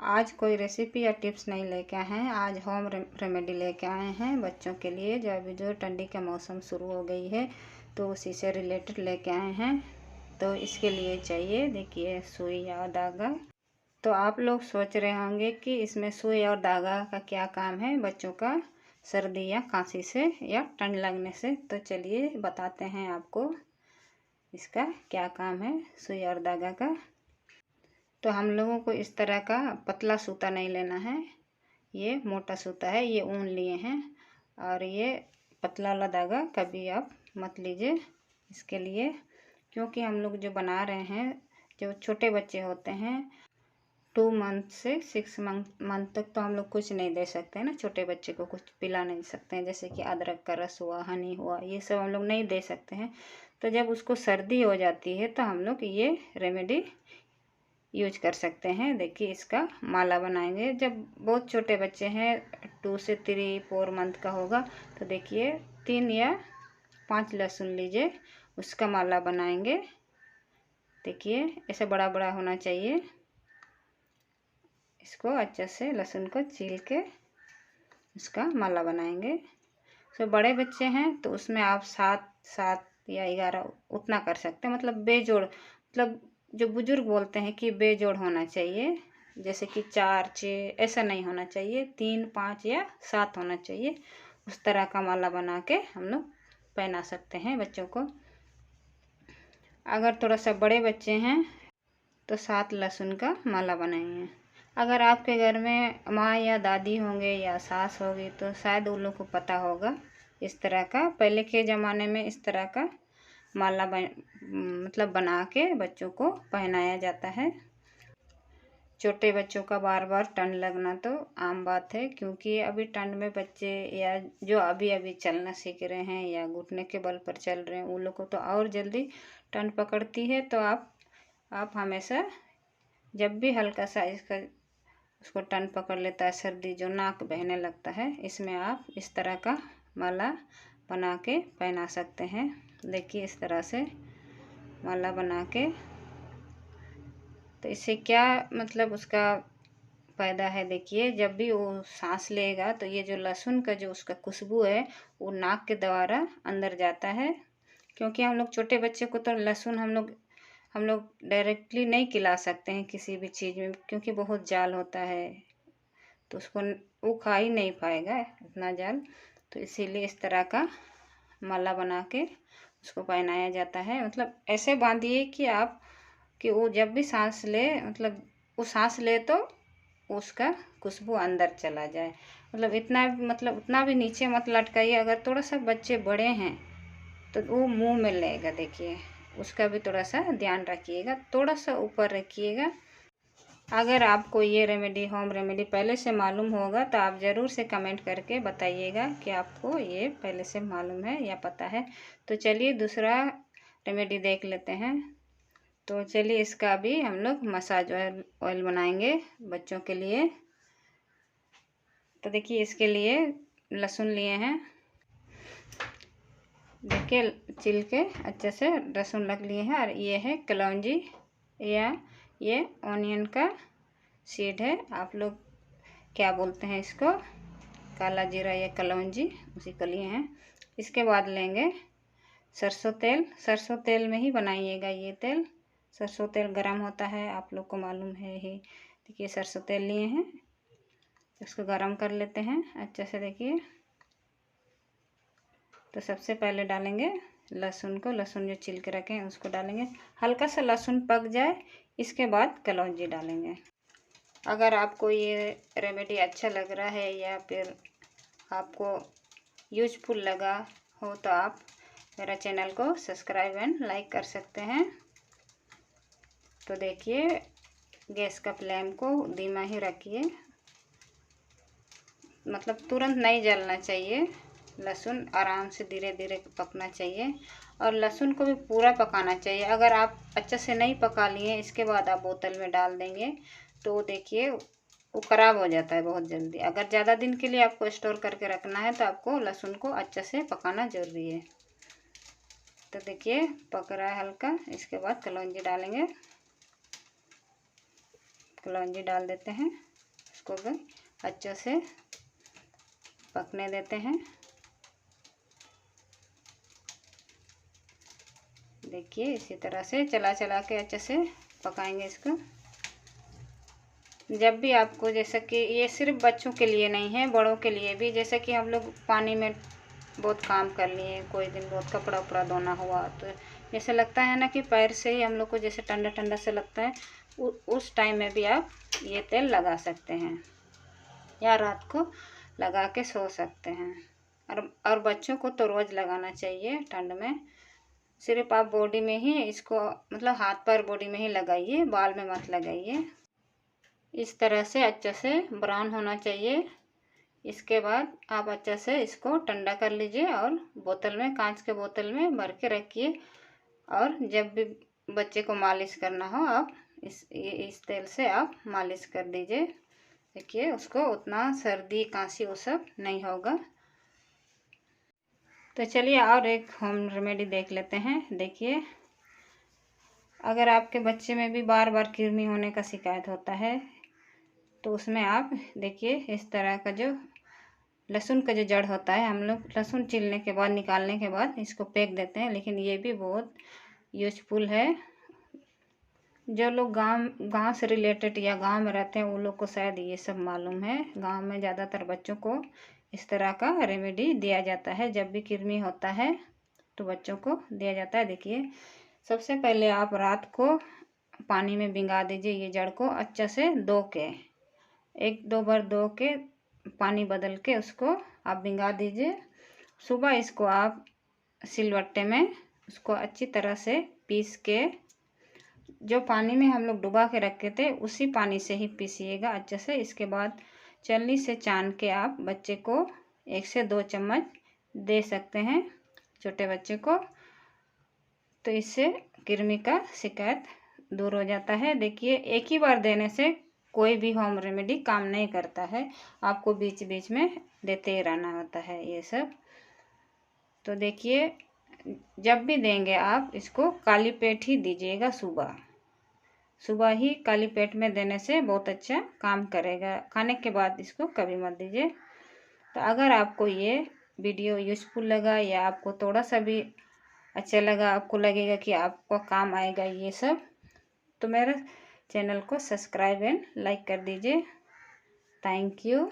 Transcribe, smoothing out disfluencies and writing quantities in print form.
आज कोई रेसिपी या टिप्स नहीं लेके आए हैं। आज होम रेमेडी लेके आए हैं बच्चों के लिए। जो अभी जो ठंडी का मौसम शुरू हो गई है तो उसी से रिलेटेड लेके आए हैं। तो इसके लिए चाहिए, देखिए, सुई या धागा। तो आप लोग सोच रहे होंगे कि इसमें सुई और धागा का क्या काम है बच्चों का सर्दी या खांसी से या ठंड लगने से। तो चलिए बताते हैं आपको इसका क्या काम है सुई और धागा का। तो हम लोगों को इस तरह का पतला सूता नहीं लेना है, ये मोटा सूता है, ये ऊन लिए हैं। और ये पतला वाला धागा कभी आप मत लीजिए इसके लिए, क्योंकि हम लोग जो बना रहे हैं, जो छोटे बच्चे होते हैं 2 मंथ से 6 मंथ तक तो हम लोग कुछ नहीं दे सकते हैं ना, छोटे बच्चे को कुछ पिला नहीं सकते हैं। जैसे कि अदरक का रस हुआ, हनी हुआ, ये सब हम लोग नहीं दे सकते हैं। तो जब उसको सर्दी हो जाती है तो हम लोग ये रेमेडी यूज कर सकते हैं। देखिए इसका माला बनाएंगे। जब बहुत छोटे बच्चे हैं 2 से 3-4 मंथ का होगा तो देखिए 3 या 5 लहसुन लीजिए, उसका माला बनाएंगे। देखिए ऐसे बड़ा बड़ा होना चाहिए। इसको अच्छे से लहसुन को छील के उसका माला बनाएंगे। तो बड़े बच्चे हैं तो उसमें आप 7 या 11 उतना कर सकते हैं, मतलब बेजोड़, मतलब जो बुजुर्ग बोलते हैं कि बेजोड़ होना चाहिए। जैसे कि 4-6 ऐसा नहीं होना चाहिए, 3-5 या 7 होना चाहिए। उस तरह का माला बना के हम लोग पहना सकते हैं बच्चों को। अगर थोड़ा सा बड़े बच्चे हैं तो 7 लहसुन का माला बनाएंगे। अगर आपके घर में माँ या दादी होंगे या सास होगी तो शायद उन लोग को पता होगा इस तरह का। पहले के ज़माने में इस तरह का माला मतलब बना के बच्चों को पहनाया जाता है। छोटे बच्चों का बार बार ठंड लगना तो आम बात है, क्योंकि अभी ठंड में बच्चे या जो अभी अभी चलना सीख रहे हैं या घुटने के बल पर चल रहे हैं उन लोग को तो और जल्दी ठंड पकड़ती है। तो आप हमेशा जब भी हल्का सा उसको ठंड पकड़ लेता है, सर्दी जो नाक बहने लगता है, इसमें आप इस तरह का माला बना के पहना सकते हैं। देखिए इस तरह से माला बना के, तो इससे क्या मतलब उसका फायदा है। देखिए जब भी वो सांस लेगा तो ये जो लहसुन का जो उसका खुशबू है वो नाक के द्वारा अंदर जाता है। क्योंकि हम लोग छोटे बच्चे को तो लहसुन हम लोग डायरेक्टली नहीं खिला सकते हैं किसी भी चीज़ में, क्योंकि बहुत जाल होता है तो उसको वो खा ही नहीं पाएगा इतना जाल। तो इसीलिए इस तरह का माला बना के उसको पहनाया जाता है। मतलब ऐसे बांधिए कि वो जब भी सांस ले, मतलब वो सांस ले तो उसका खुशबू अंदर चला जाए। मतलब उतना भी नीचे मत लटकाइए। अगर थोड़ा सा बच्चे बड़े हैं तो वो मुंह में लेगा, देखिए उसका भी थोड़ा सा ध्यान रखिएगा, थोड़ा सा ऊपर रखिएगा। अगर आपको ये रेमेडी, होम रेमेडी पहले से मालूम होगा तो आप ज़रूर से कमेंट करके बताइएगा कि आपको ये पहले से मालूम है या पता है। तो चलिए दूसरा रेमेडी देख लेते हैं। तो चलिए इसका भी हम लोग मसाज ऑयल बनाएंगे बच्चों के लिए। तो देखिए इसके लिए लहसुन लिए हैं, देखिए छिल के अच्छे से लहसुन रख लिए हैं। और ये है कलौंजी या ये ऑनियन का सीड है, आप लोग क्या बोलते हैं इसको, काला जीरा या कलौंजी, उसी को लिए हैं। इसके बाद लेंगे सरसों तेल। सरसों तेल में ही बनाइएगा ये तेल। सरसों तेल गरम होता है, आप लोग को मालूम है ही। देखिए सरसों तेल लिए हैं, इसको गरम कर लेते हैं अच्छे से। देखिए तो सबसे पहले डालेंगे लहसुन को, लहसुन जो छिल के रखे हैं उसको डालेंगे। हल्का सा लहसुन पक जाए इसके बाद कलौंजी डालेंगे। अगर आपको ये रेमेडी अच्छा लग रहा है या फिर आपको यूजफुल लगा हो तो आप मेरा चैनल को सब्सक्राइब एंड लाइक कर सकते हैं। तो देखिए गैस का फ्लेम को धीमा ही रखिए, मतलब तुरंत नहीं जलना चाहिए। लहसुन आराम से धीरे धीरे पकना चाहिए और लहसुन को भी पूरा पकाना चाहिए। अगर आप अच्छे से नहीं पका लिए इसके बाद आप बोतल में डाल देंगे तो देखिए वो ख़राब हो जाता है बहुत जल्दी। अगर ज़्यादा दिन के लिए आपको स्टोर करके रखना है तो आपको लहसुन को अच्छे से पकाना ज़रूरी है। तो देखिए पक रहा है हल्का। इसके बाद कलौंजी डालेंगे, कलौंजी डाल देते हैं। इसको भी अच्छे से पकने देते हैं। देखिए इसी तरह से चला चला के अच्छे से पकाएंगे इसको। जब भी आपको, जैसा कि ये सिर्फ बच्चों के लिए नहीं है, बड़ों के लिए भी, जैसे कि हम लोग पानी में बहुत काम कर लिए, कोई दिन बहुत कपड़ा उपड़ा धोना हुआ, तो जैसे लगता है ना कि पैर से ही हम लोग को जैसे ठंडा ठंडा से लगता है, उस टाइम में भी आप ये तेल लगा सकते हैं या रात को लगा के सो सकते हैं। और बच्चों को तो रोज़ लगाना चाहिए ठंड में। सिर्फ आप बॉडी में ही इसको, मतलब हाथ पैर बॉडी में ही लगाइए, बाल में मत लगाइए। इस तरह से अच्छे से ब्राउन होना चाहिए। इसके बाद आप अच्छे से इसको ठंडा कर लीजिए और बोतल में, कांच के बोतल में भर के रखिए। और जब भी बच्चे को मालिश करना हो, आप इस तेल से आप मालिश कर दीजिए। देखिए उसको उतना सर्दी खांसी वो सब नहीं होगा। तो चलिए और एक होम रेमेडी देख लेते हैं। देखिए अगर आपके बच्चे में भी बार बार कृमि होने का शिकायत होता है, तो उसमें आप देखिए इस तरह का जो लहसुन का जो जड़ होता है, हम लोग लहसुन छीलने के बाद, निकालने के बाद इसको फेंक देते हैं, लेकिन ये भी बहुत यूजफुल है। जो लोग गांव से रिलेटेड या गांव में रहते हैं, वो लोग को शायद ये सब मालूम है। गांव में ज़्यादातर बच्चों को इस तरह का रेमेडी दिया जाता है। जब भी कृमि होता है तो बच्चों को दिया जाता है। देखिए सबसे पहले आप रात को पानी में भिंगा दीजिए ये जड़ को, अच्छे से धो के, 1-2 बार धो के पानी बदल के उसको आप भिंगा दीजिए। सुबह इसको आप सिलवट्टे में उसको अच्छी तरह से पीस के, जो पानी में हम लोग डुबा के रखे थे उसी पानी से ही पीसिएगा अच्छे से। इसके बाद छलनी से छान के आप बच्चे को 1 से 2 चम्मच दे सकते हैं, छोटे बच्चे को। तो इससे कृमि का शिकायत दूर हो जाता है। देखिए एक ही बार देने से कोई भी होम रेमेडी काम नहीं करता है, आपको बीच बीच में देते ही रहना होता है ये सब। तो देखिए जब भी देंगे आप इसको काली पेट ही दीजिएगा। सुबह ही काली पेट में देने से बहुत अच्छा काम करेगा। खाने के बाद इसको कभी मत दीजिए। तो अगर आपको ये वीडियो यूज़फुल लगा या आपको थोड़ा सा भी अच्छा लगा, आपको लगेगा कि आपको काम आएगा ये सब, तो मेरे चैनल को सब्सक्राइब एंड लाइक कर दीजिए। Thank you.